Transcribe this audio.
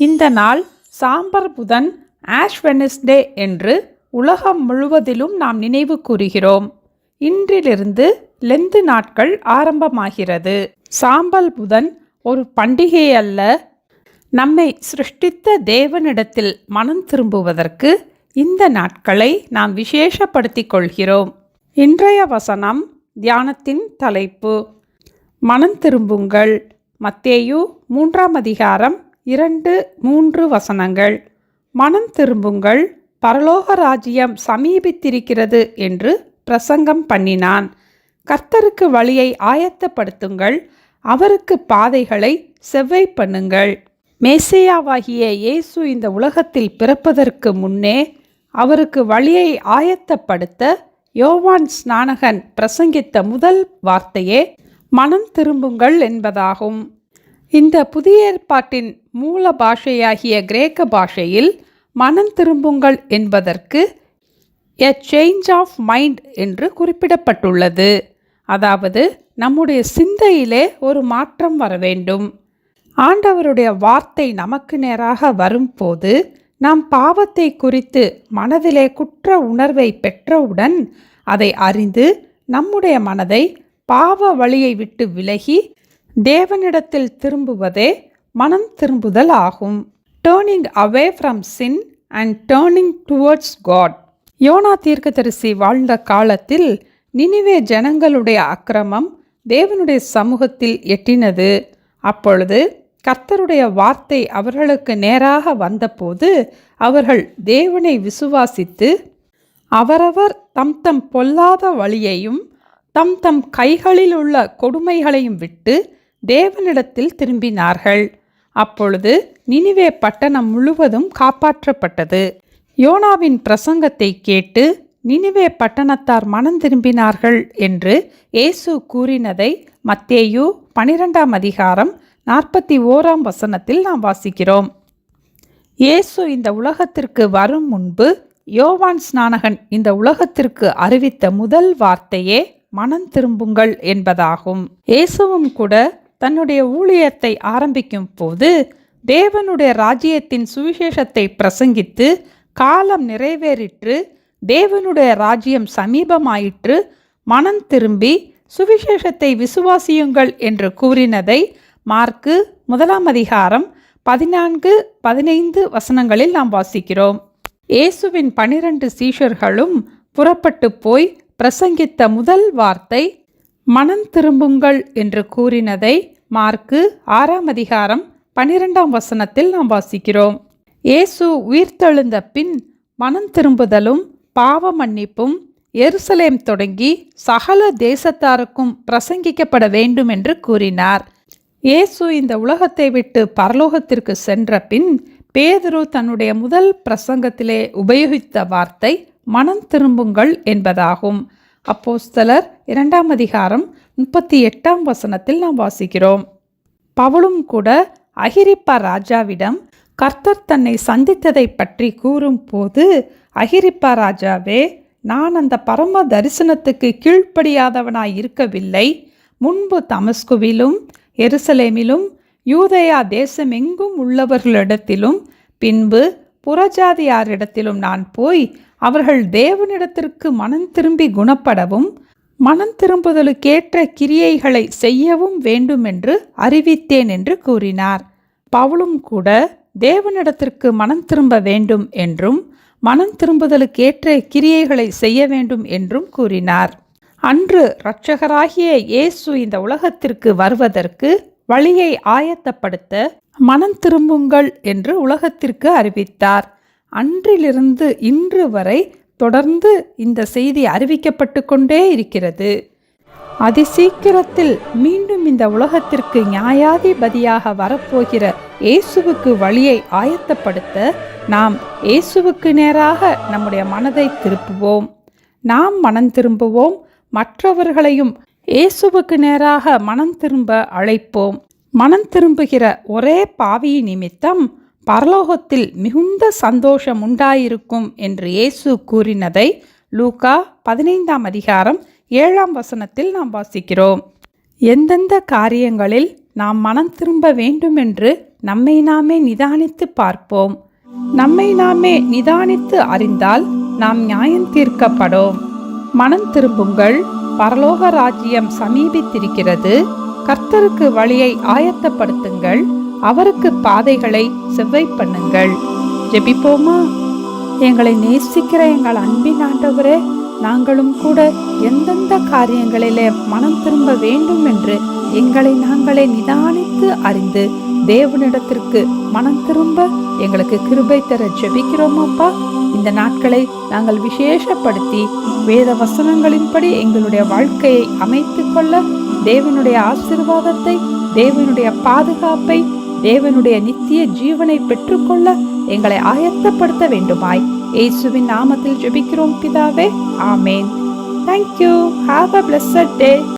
இந்த நாள் சாம்பர் புதன், ஆஷ் வெனஸ்டே என்று உலகம் முழுவதிலும் நாம் நினைவு கூறுகிறோம். இன்றிலிருந்து லெந்து நாட்கள் ஆரம்பமாகிறது. சாம்பல் புதன் ஒரு பண்டிகை அல்ல, நம்மை சிருஷ்டித்த தேவனிடத்தில் மனம் திரும்புவதற்கு இந்த நாட்களை நாம் விசேஷப்படுத்திக் கொள்கிறோம். இன்றைய வசனம் தியானத்தின் தலைப்பு மனம் திரும்புங்கள். மத்தேயு 3ஆம் அதிகாரம் 2-3 வசனங்கள். மனம் திரும்புங்கள், பரலோக ராஜ்யம் சமீபித்திருக்கிறது என்று பிரசங்கம் பண்ணினான். கர்த்தருக்கு வழியை ஆயத்தப்படுத்துங்கள், அவருக்கு பாதைகளை செவ்வை பண்ணுங்கள். மேசியாவாகிய இயேசு இந்த உலகத்தில் பிறப்பதற்கு முன்னே அவருக்கு வழியை ஆயத்தப்படுத்த யோவான் ஸ்நானகன் பிரசங்கித்த முதல் வார்த்தையே மனம் திரும்புங்கள் என்பதாகும். இந்த புதிய ஏற்பாட்டின் மூல பாஷையாகிய கிரேக்க பாஷையில் மனம் திரும்புங்கள் என்பதற்கு எ சேஞ்ச் ஆஃப் மைண்ட் என்று குறிப்பிடப்பட்டுள்ளது. அதாவது நம்முடைய சிந்தையிலே ஒரு மாற்றம் வர வேண்டும். ஆண்டவருடைய வார்த்தை நமக்கு நேராக வரும்போது நாம் பாவத்தை குறித்து மனதிலே குற்ற உணர்வை பெற்றவுடன் அதை அறிந்து நம்முடைய மனதை பாவ வழியை விட்டு விலகி தேவனிடத்தில் திரும்புவதே மனம் திரும்புதல் ஆகும். Turning away from sin and turning towards God. யோனா தீர்க்கதரிசி வாழ்ந்த காலத்தில் நினிவே ஜனங்களுடைய அக்கிரமம் தேவனுடைய சமூகத்தில் எட்டினது. அப்பொழுது கர்த்தருடைய வார்த்தை அவர்களுக்கு நேராக வந்தபோது அவர்கள் தேவனை விசுவாசித்து அவரவர் தம் தம் பொல்லாத வழியையும் தம் தம் கைகளில் உள்ள கொடுமைகளையும் விட்டு தேவனிடத்தில் திரும்பினார்கள். அப்பொழுது நினிவே பட்டணம் முழுவதும் காப்பாற்றப்பட்டது. யோனாவின் பிரசங்கத்தை கேட்டு நினிவே பட்டணத்தார் மனம் திரும்பினார்கள் என்று இயேசு கூறினதை மத்தேயு 12ஆம் அதிகாரம் 41ஆம் வசனத்தில் நாம் வாசிக்கிறோம். இயேசு இந்த உலகத்திற்கு வரும் முன்பு யோவான் ஸ்நானகன் இந்த உலகத்திற்கு அறிவித்த முதல் வார்த்தையே மனம் திரும்புங்கள் என்பதாகும். இயேசுவும் கூட தன்னுடைய ஊழியத்தை ஆரம்பிக்கும் போது தேவனுடைய ராஜ்யத்தின் சுவிசேஷத்தை பிரசங்கித்து காலம் நிறைவேறிற்று, தேவனுடைய ராஜ்யம் சமீபமாயிற்று, மனம் திரும்பி சுவிசேஷத்தை விசுவாசியுங்கள் என்று கூறினதை மார்க்கு 1ஆம் அதிகாரம் 14-15 வசனங்களில் நாம் வாசிக்கிறோம். இயேசுவின் 12 சீஷர்களும் புறப்பட்டு போய் பிரசங்கித்த முதல் வார்த்தை மனம் திரும்புங்கள் என்று கூறினதை மார்க்கு 6ஆம் அதிகாரம் 12ஆம் வசனத்தில் நாம் வாசிக்கிறோம். இயேசு உயிர்த்தெழுந்த பின் மனம் திரும்புதலும் பாவ மன்னிப்பும் எருசலேம் தொடங்கி சகல தேசத்தாருக்கும் பிரசங்கிக்கப்பட வேண்டும் என்று கூறினார். இயேசு இந்த உலகத்தை விட்டு பரலோகத்திற்கு சென்ற பின் பேதுரு தன்னுடைய முதல் பிரசங்கத்திலே உபயோகித்த வார்த்தை மனம் திரும்புங்கள் என்பதாகும். அப்போஸ்தலர் 2ஆம் அதிகாரம் 38ஆம் வசனத்தில் நாம் வாசிக்கிறோம். பவுலும் கூட அகிரிப்பா ராஜாவிடம் கர்த்தர் தன்னை சந்தித்ததை பற்றி கூறும் போது, அகிரிப்பா ராஜாவே, நான் அந்த பரம தரிசனத்துக்கு கீழ்ப்படியாதவனாய் இருக்கவில்லை. முன்பு தமஸ்குவிலும் எருசலேமிலும் யூதேயா தேசமெங்கும் உள்ளவர்களிடத்திலும் பின்பு புறஜாதியாரிடத்திலும் நான் போய் அவர்கள் தேவனிடத்திற்கு மனம் திரும்பி குணப்படவும் மனம் திரும்புதலுக்கேற்ற கிரியைகளை செய்யவும் வேண்டுமென்று அறிவித்தேன் என்று கூறினார். பவுலும் கூட தேவனிடத்திற்கு மனம் திரும்ப வேண்டும் என்றும் மனம் திரும்புதலுக்கேற்ற கிரியைகளை செய்ய வேண்டும் என்றும் கூறினார். அன்று இரட்சகராகிய இயேசு இந்த உலகத்திற்கு வருவதற்கு வழியை ஆயத்தப்படுத்த மனம் திரும்புங்கள் என்று உலகத்திற்கு அறிவித்தார். அன்றிலிருந்து இன்று வரை தொடர்ந்து இந்த செய்தி அறிவிக்கப்பட்டு கொண்டே இருக்கிறது. அதிசீக்கிரத்தில் மீண்டும் இந்த உலகத்திற்கு நியாயாதிபதியாக வரப்போகிற இயேசுவுக்கு வழியை ஆயத்தப்படுத்த நாம் இயேசுவுக்கு நேராக நம்முடைய மனதை திருப்புவோம். நாம் மனம் திரும்புவோம், மற்றவர்களையும் இயேசுவுக்கு நேராக மனம் திரும்ப அழைப்போம். மனம் திரும்புகிற ஒரே பாவி நிமித்தம் பரலோகத்தில் மிகுந்த சந்தோஷம் உண்டாயிருக்கும் என்று இயேசு கூறினதை லூக்கா 15ஆம் அதிகாரம் 7ஆம் வசனத்தில் நாம் வாசிக்கிறோம். எந்தெந்த காரியங்களில் நாம் மனம் திரும்ப வேண்டும் என்று நம்மை நாமே நிதானித்து பார்ப்போம். நம்மை நாமே நிதானித்து அறிந்தால் நாம் நியாயம் தீர்க்கப்படும். மனம் திரும்புங்கள், பரலோக ராஜ்யம் சமீபித்திருக்கிறது. கர்த்தருக்கு வழியை ஆயத்தப்படுத்துங்கள், அவருக்கு பாதைகளை செவ்வை பண்ணுங்கள். ஜெபிப்போமா? எங்களை நேசிக்கிற எங்கள் அன்பின் ஆண்டவரே, நாங்களும் கூட எந்தெந்த காரியங்களிலே மனம் திரும்ப வேண்டும் என்று எங்களை நாங்களே நிதானித்து அறிந்து தேவனிடத்திற்கு மனம் திரும்ப எங்களுக்கு கிருபை தர ஜெபிக்கிறோம் அப்பா. இந்த நாட்களை நாங்கள் விசேஷப்படுத்தி வேத வசனங்களின்படி எங்களுடைய வாழ்க்கையை அமைத்து கொள்ள தேவனுடைய ஆசீர்வாதத்தை, தேவனுடைய பாதுகாப்பை, தேவனுடைய நித்திய ஜீவனை பெற்றுக்கொள்ள எங்களை ஆயத்தப்படுத்த வேண்டுமாய் இயேசுவின் நாமத்தில் ஜெபிக்கிறோம் பிதாவே. ஆமேன். Thank you. Have a blessed day.